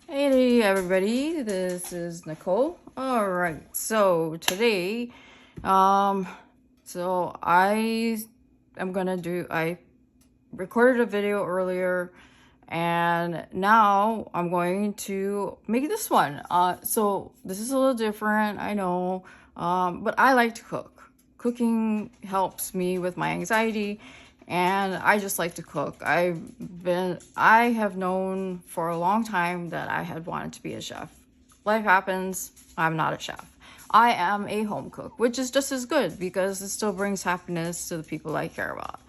Hey everybody, this is Nicole. All right, so today, I recorded a video earlier, and now I'm going to make this one. So this is a little different, I know, but I like to cook. Cooking helps me with my anxiety, and I just like to cook. I have known for a long time that I had wanted to be a chef. Life happens, I'm not a chef. I am a home cook, which is just as good because it still brings happiness to the people I care about.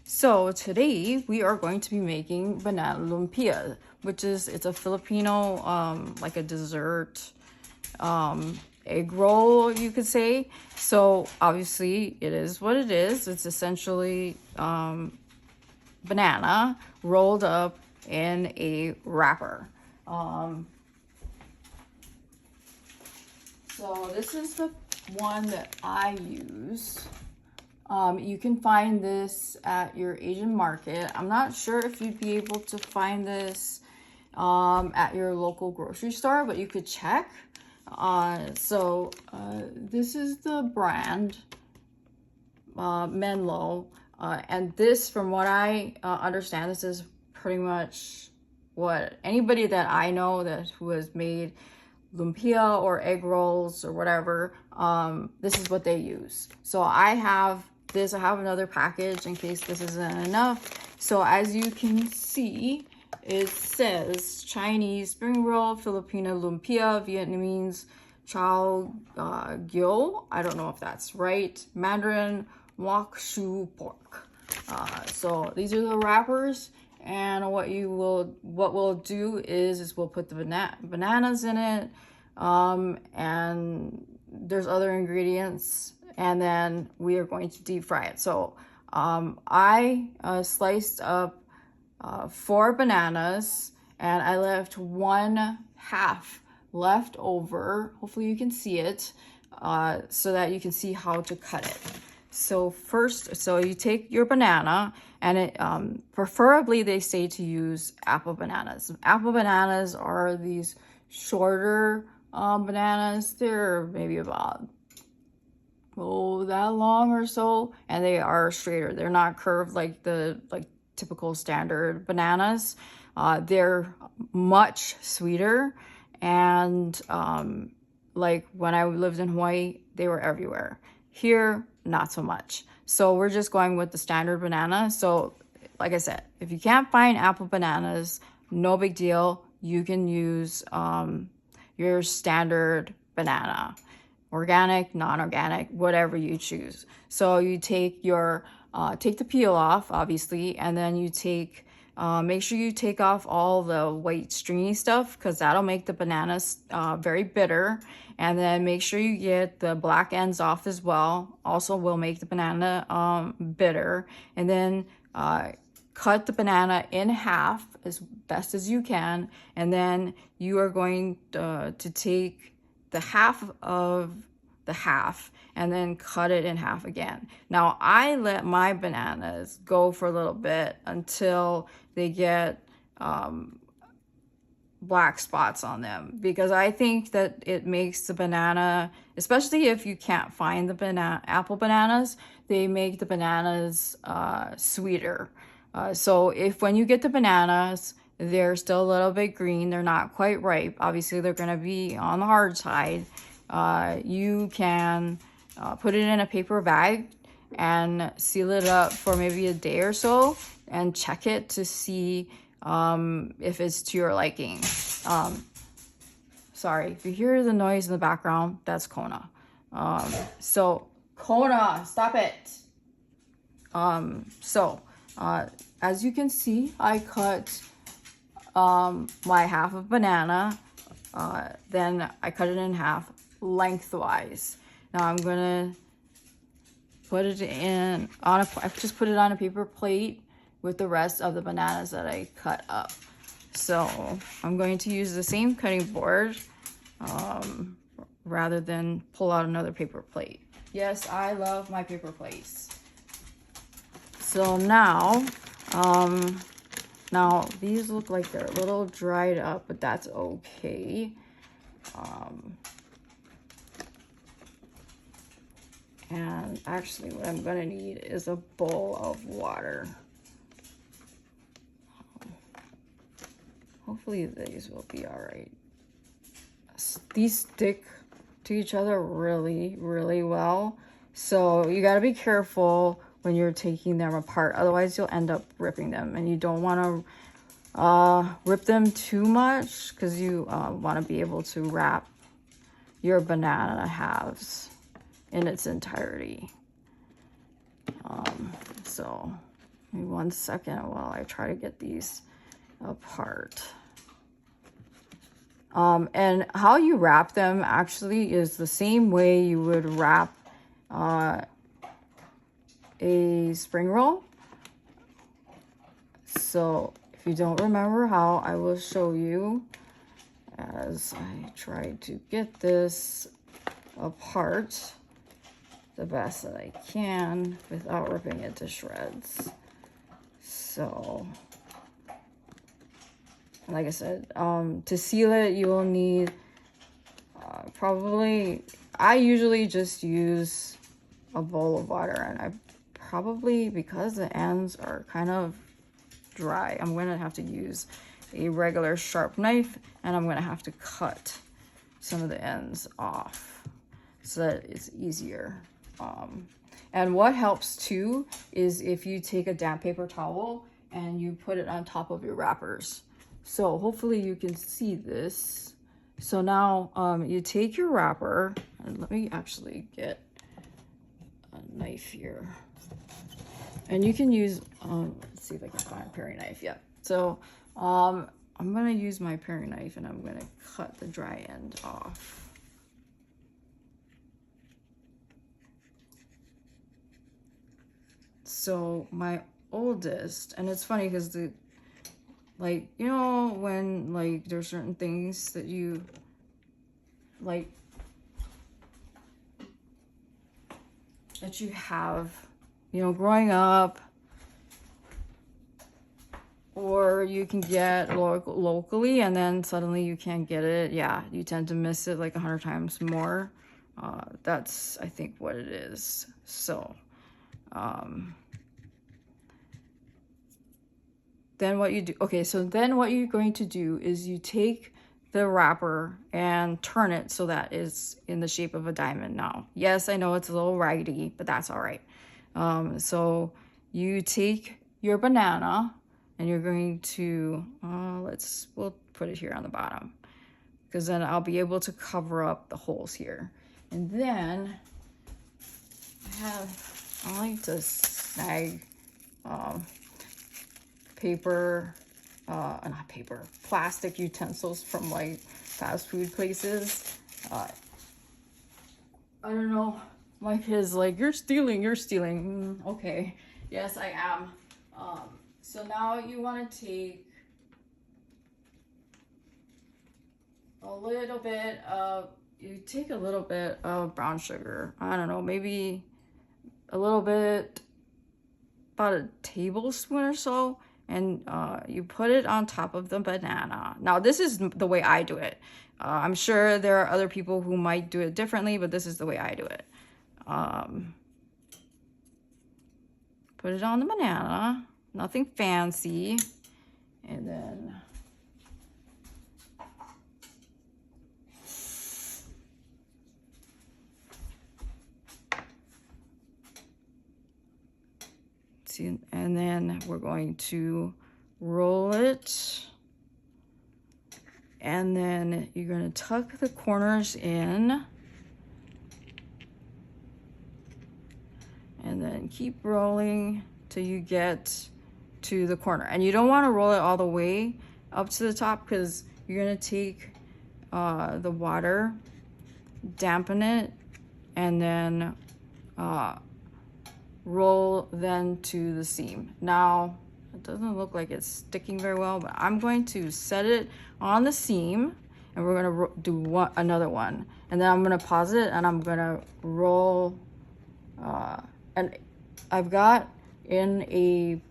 So today we are going to be making banana lumpia, it's a Filipino, like a dessert, egg roll, you could say. So obviously it is what it is. It's essentially banana rolled up in a wrapper. So this is the one that I use. You can find this at your Asian market. I'm not sure if you'd be able to find this at your local grocery store, but you could check. This is the brand Menlo, and this, from what I understand, this is pretty much what anybody that I know who has made lumpia or egg rolls or whatever, this is what they use. So I have this. I have another package in case this isn't enough. So as you can see, it says Chinese spring roll, Filipino lumpia, Vietnamese chow gyo. I don't know if that's right. Mandarin wok shu pork. So these are the wrappers, and what we'll do is we'll put the bananas in it, and there's other ingredients, and then we are going to deep fry it. So I sliced up 4 bananas, and I left 1/2 left over. Hopefully you can see it, so that you can see how to cut it. So you take your banana, and it preferably they say to use apple bananas. Apple bananas are these shorter bananas. They're maybe about that long or so, and they are straighter. They're not curved like typical standard bananas. They're much sweeter, and like when I lived in Hawaii, they were everywhere. Here, not so much. So we're just going with the standard banana. So like I said, if you can't find apple bananas, no big deal. You can use your standard banana, organic, non-organic, whatever you choose. So you take the peel off, obviously, and then you make sure you take off all the white stringy stuff, because that'll make the bananas very bitter. And then make sure you get the black ends off as well. Also will make the banana bitter. And then cut the banana in half as best as you can. And then you are going to take the half of the half and then cut it in half again. Now I let my bananas go for a little bit until they get black spots on them, because I think that it makes the banana, especially if you can't find the apple bananas, they make the bananas sweeter. So when you get the bananas, they're still a little bit green, they're not quite ripe, obviously they're going to be on the hard side, you can put it in a paper bag and seal it up for maybe a day or so and check it to see if it's to your liking. Sorry if you hear the noise in the background, that's Kona. So Kona, stop it. As you can see, I cut my half of banana, then I cut it in half lengthwise. Now I'm gonna put it I just put it on a paper plate with the rest of the bananas that I cut up. So I'm going to use the same cutting board rather than pull out another paper plate. Yes, I love my paper plates. So now Now, these look like they're a little dried up, but that's okay. And actually what I'm gonna need is a bowl of water. Hopefully these will be all right. These stick to each other really, really well. So you gotta be careful when you're taking them apart. Otherwise you'll end up ripping them, and you don't wanna rip them too much because you wanna be able to wrap your banana halves in its entirety. So give me 1 second while I try to get these apart. And how you wrap them actually is the same way you would wrap a spring roll. So if you don't remember how, I will show you as I try to get this apart the best that I can without ripping it to shreds. So like I said, to seal it, you will need probably, I usually just use a bowl of water, and I probably, because the ends are kind of dry, I'm going to have to use a regular sharp knife, and I'm going to have to cut some of the ends off so that it's easier. And what helps too is if you take a damp paper towel and you put it on top of your wrappers. So hopefully you can see this. So now you take your wrapper, and let me actually get a knife here. And you can use, let's see if I can find a paring knife. Yeah. So I'm gonna use my paring knife, and I'm gonna cut the dry end off. So my oldest, and it's funny because the, like, you know, when like there's certain things that you like, that you have, you know, growing up, or you can get locally, and then suddenly you can't get it. Yeah, you tend to miss it like 100 times more. That's, I think, what it is. So then what you do, okay, so then what you're going to do is you take the wrapper and turn it so that it's in the shape of a diamond. Now, yes, I know it's a little raggedy, but that's all right. So you take your banana, and you're going to, we'll put it here on the bottom, because then I'll be able to cover up the holes here. And then I like to snag plastic utensils from like fast food places. I don't know, my kid's like, you're stealing. Okay, yes, I am. So now you want to take a little bit of brown sugar. I don't know, maybe a little bit, about a tablespoon or so, and you put it on top of the banana. Now, this is the way I do it. I'm sure there are other people who might do it differently, but this is the way I do it. Put it on the banana, nothing fancy, and then and then we're going to roll it, and then you're going to tuck the corners in, and then keep rolling till you get to the corner. And you don't want to roll it all the way up to the top, because you're going to take the water, dampen it, and then roll then to the seam. Now, it doesn't look like it's sticking very well, but I'm going to set it on the seam, and we're going to do another one. And then I'm going to pause it, and I'm going to roll. And I've got in a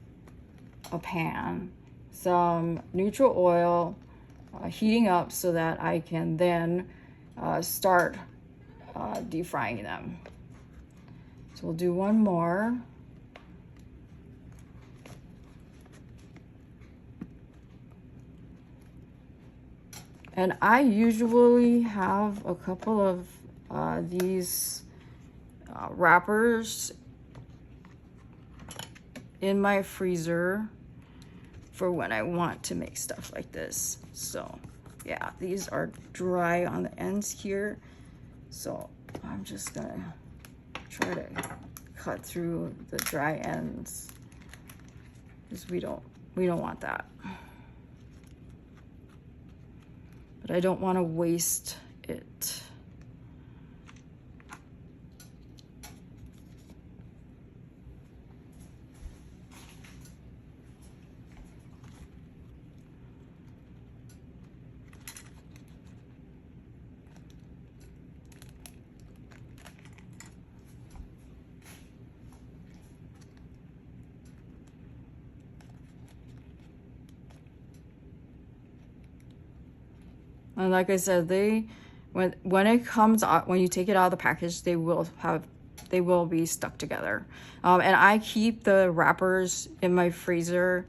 pan some neutral oil, heating up so that I can then start deep frying them. So we'll do one more. And I usually have a couple of these wrappers in my freezer for when I want to make stuff like this. So yeah, these are dry on the ends here. So I'm just gonna try to cut through the dry ends because we don't want that. But I don't want to waste it. And like I said, when it comes out, when you take it out of the package, they will be stuck together. And I keep the wrappers in my freezer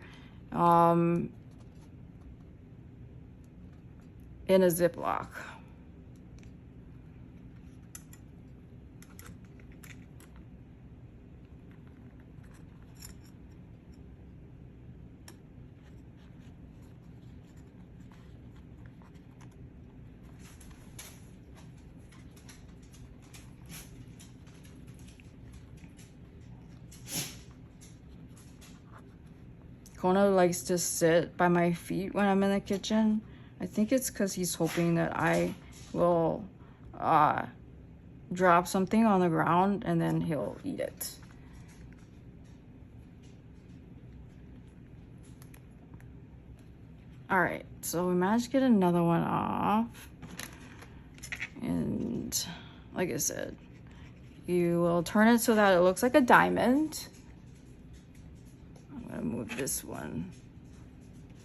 in a Ziploc. Kona likes to sit by my feet when I'm in the kitchen. I think it's because he's hoping that I will drop something on the ground and then he'll eat it. All right, so we managed to get another one off. And like I said, you will turn it so that it looks like a diamond. I'm gonna move this one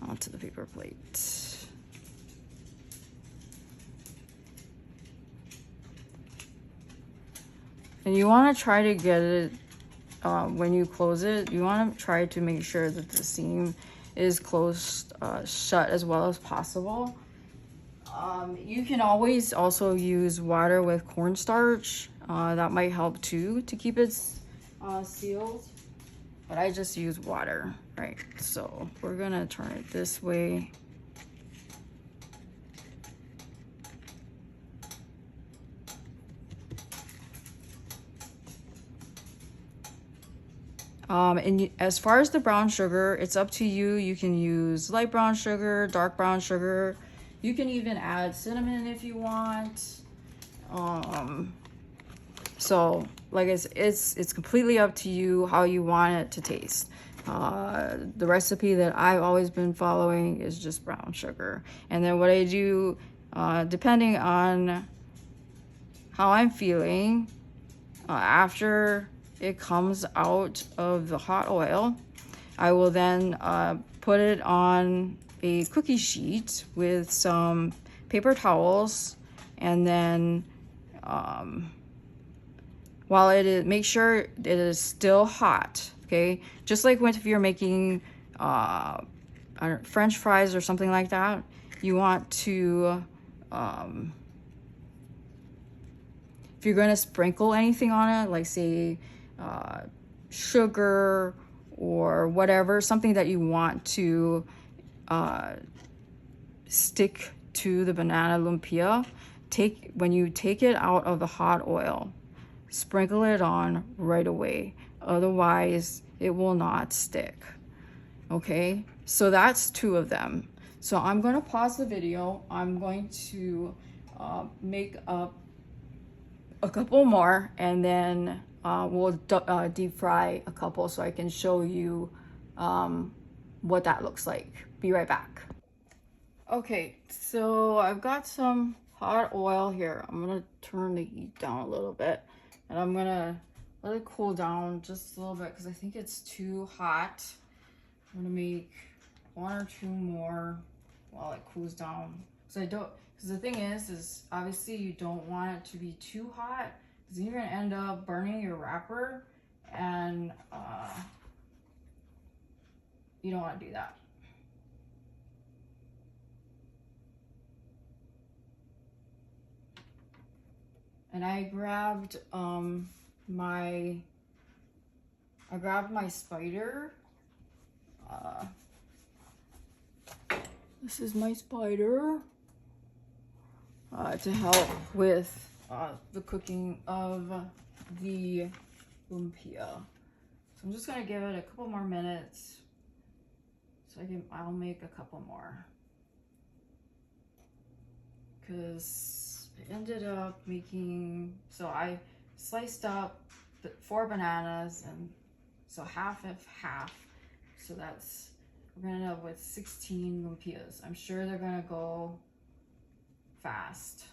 onto the paper plate. And you want to try to get it, when you close it, you want to try to make sure that the seam is closed shut as well as possible. You can always also use water with cornstarch. That might help too to keep it sealed. But I just use water, right? So we're gonna turn it this way. And as far as the brown sugar, it's up to you. You can use light brown sugar, dark brown sugar. You can even add cinnamon if you want. So like it's completely up to you how you want it to taste. The recipe that I've always been following is just brown sugar. And then what I do, depending on how I'm feeling, after it comes out of the hot oil, I will then put it on a cookie sheet with some paper towels, and then while it is, make sure it is still hot, okay? Just like if you're making French fries or something like that, you want to, if you're gonna sprinkle anything on it, like say sugar or whatever, something that you want to stick to the banana lumpia, when you take it out of the hot oil, sprinkle it on right away. Otherwise, it will not stick. Okay, so that's 2 of them. So I'm going to pause the video. I'm going to make up a couple more, and then we'll deep fry a couple so I can show you what that looks like. Be right back. Okay, so I've got some hot oil here. I'm gonna turn the heat down a little bit, and I'm gonna let it cool down just a little bit because I think it's too hot. I'm gonna make one or two more while it cools down. Because the thing is obviously you don't want it to be too hot, because you're gonna end up burning your wrapper, and you don't want to do that. And I grabbed my spider. This is my spider to help with the cooking of the lumpia. So I'm just gonna give it a couple more minutes, so I'll make a couple more, because I ended up making, so I sliced up 4 bananas, and so half of half, so we're gonna end up with 16 lumpias. I'm sure they're gonna go fast.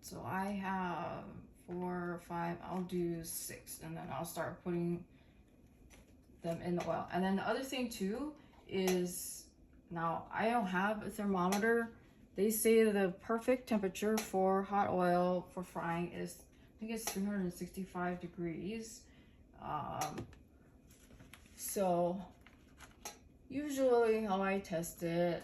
So I have 4 or 5, I'll do 6, and then I'll start putting them in the oil. And then the other thing too is, now I don't have a thermometer. They say the perfect temperature for hot oil for frying is, I think it's 365 degrees. So usually how I test it,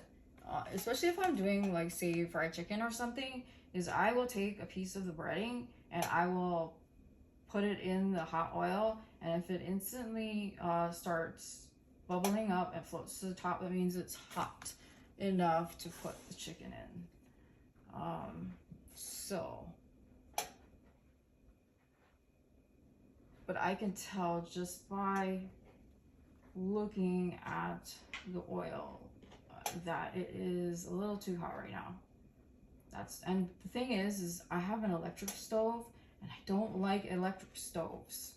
especially if I'm doing like say fried chicken or something, is I will take a piece of the breading and I will put it in the hot oil, and if it instantly starts bubbling up and floats to the top, that means it's hot enough to put the chicken in. But I can tell just by looking at the oil that it is a little too hot right now. And the thing is I have an electric stove, and I don't like electric stoves.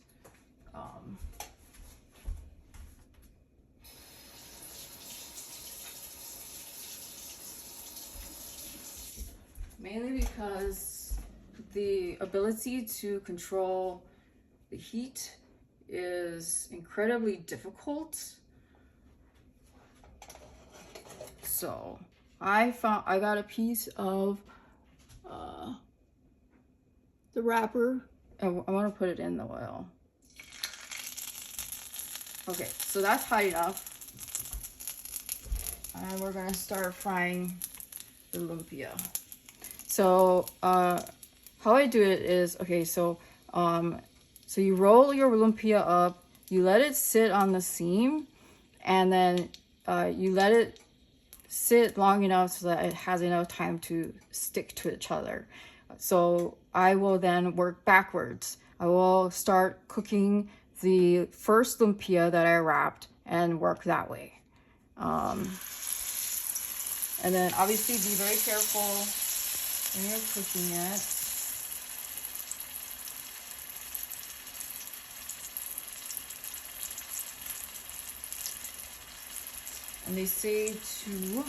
Mainly because the ability to control the heat is incredibly difficult. So I got a piece of the wrapper. I want to put it in the oil. Okay, so that's hot enough. And we're gonna start frying the lumpia. So how I do it is, okay, so you roll your lumpia up, you let it sit on the seam, and then you let it sit long enough so that it has enough time to stick to each other. So I will then work backwards. I will start cooking the first lumpia that I wrapped and work that way. And then obviously be very careful when you're cooking it. And they say to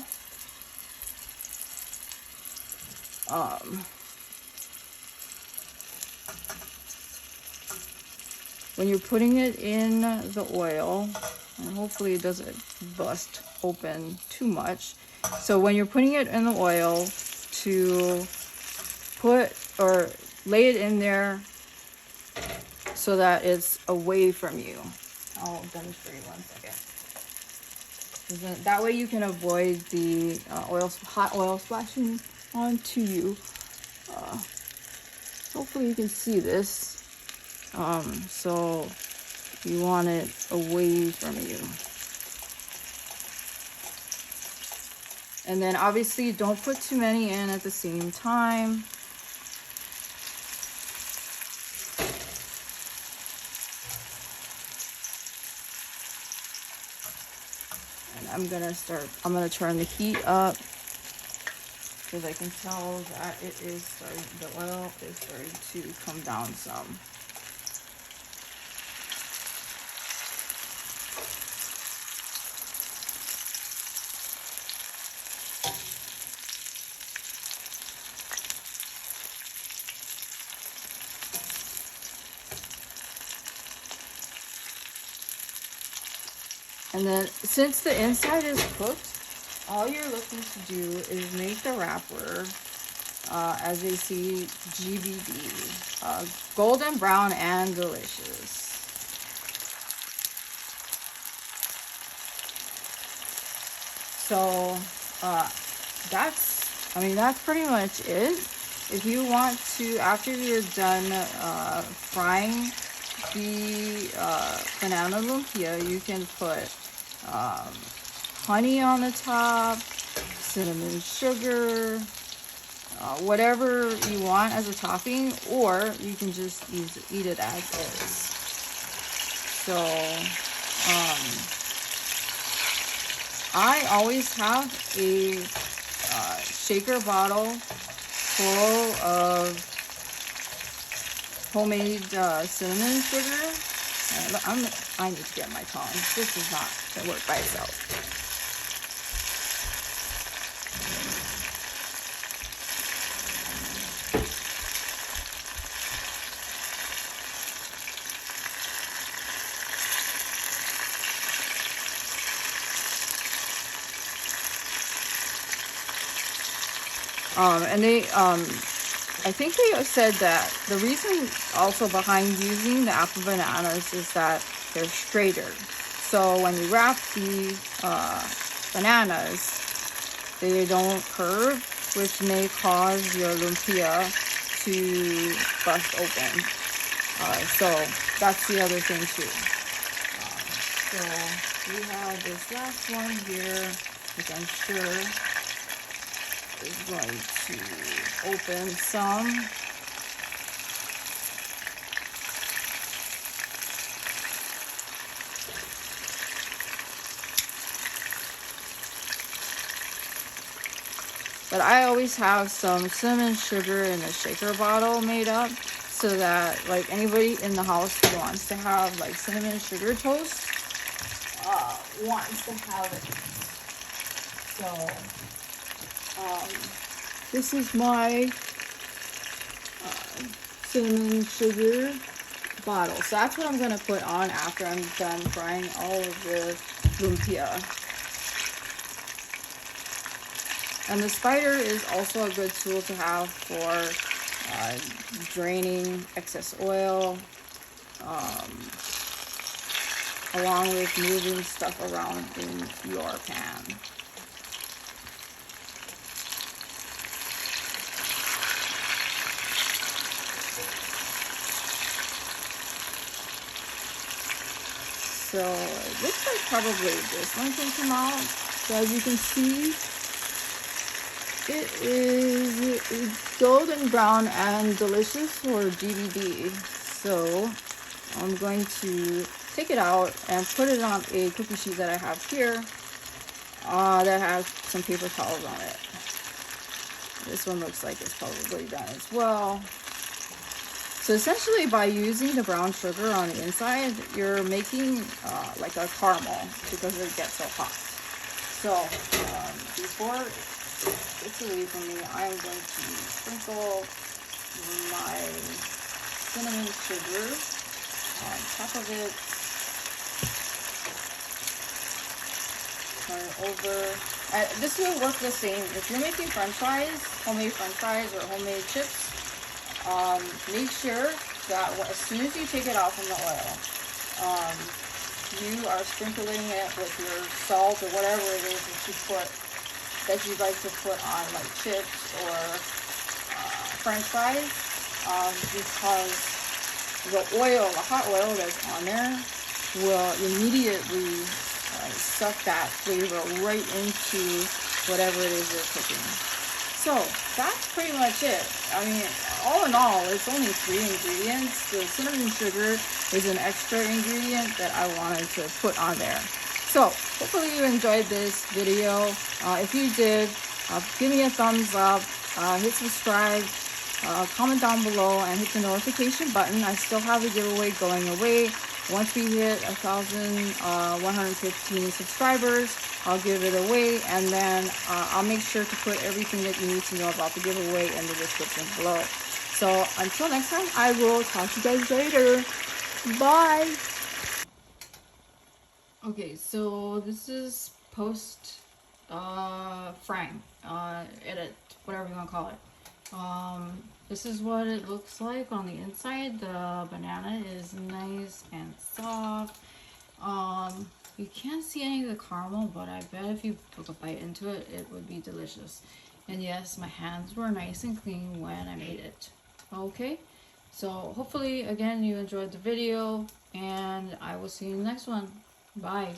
when you're putting it in the oil, and hopefully it doesn't bust open too much. So when you're putting it in the oil, to put or lay it in there so that it's away from you. I'll demonstrate 1 second. That way you can avoid the hot oil splashing onto you. Hopefully you can see this. So you want it away from you. And then obviously don't put too many in at the same time. And I'm gonna turn the heat up, because I can tell that the oil is starting to come down some. And then since the inside is cooked, all you're looking to do is make the wrapper, as they see, GBD, golden brown and delicious. So that's pretty much it. If you want to, after you're done frying the banana lumpia, you can put honey on the top, cinnamon sugar, whatever you want as a topping, or you can just eat it as is. So I always have a shaker bottle full of homemade cinnamon sugar. I need to get my tongs. This is not going to work by itself. And they, I think they said that the reason also behind using the apple bananas is that they're straighter. So when you wrap the bananas, they don't curve, which may cause your lumpia to bust open. So that's the other thing too. So we have this last one here, which I'm sure is going to open some. But I always have some cinnamon sugar in a shaker bottle made up, so that like anybody in the house who wants to have like cinnamon sugar toast wants to have it. So this is my cinnamon sugar bottle. So that's what I'm going to put on after I'm done frying all of the lumpia. And the spider is also a good tool to have for draining excess oil, along with moving stuff around in your pan. So it looks like probably this one can come out. So as you can see, it is golden brown and delicious, or GBD. So I'm going to take it out and put it on a cookie sheet that I have here that has some paper towels on it. This one looks like it's probably done as well. So essentially, by using the brown sugar on the inside, you're making like a caramel because it gets so hot. So before it gets away from me, I'm going to sprinkle my cinnamon sugar on top of it. Turn it over. This will work the same if you're making French fries, homemade French fries or homemade chips. Make sure that as soon as you take it out from the oil, you are sprinkling it with your salt or whatever it is that you'd like to put on like chips or French fries, because the hot oil that's on there will immediately suck that flavor right into whatever it is you're cooking. So that's pretty much it. I mean, all in all, it's only 3 ingredients. The cinnamon sugar is an extra ingredient that I wanted to put on there. So hopefully you enjoyed this video. If you did, give me a thumbs up, hit subscribe, comment down below, and hit the notification button. I still have a giveaway going away. Once we hit 1,115 subscribers, I'll give it away, and then I'll make sure to put everything that you need to know about the giveaway in the description below. So until next time, I will talk to you guys later. Bye. Okay, so this is post frame, edit, whatever you want to call it. This is what it looks like on the inside. The banana is nice and soft. You can't see any of the caramel, but I bet if you took a bite into it, it would be delicious. And yes, my hands were nice and clean when I made it. Okay, so hopefully again you enjoyed the video, and I will see you in the next one. Bye.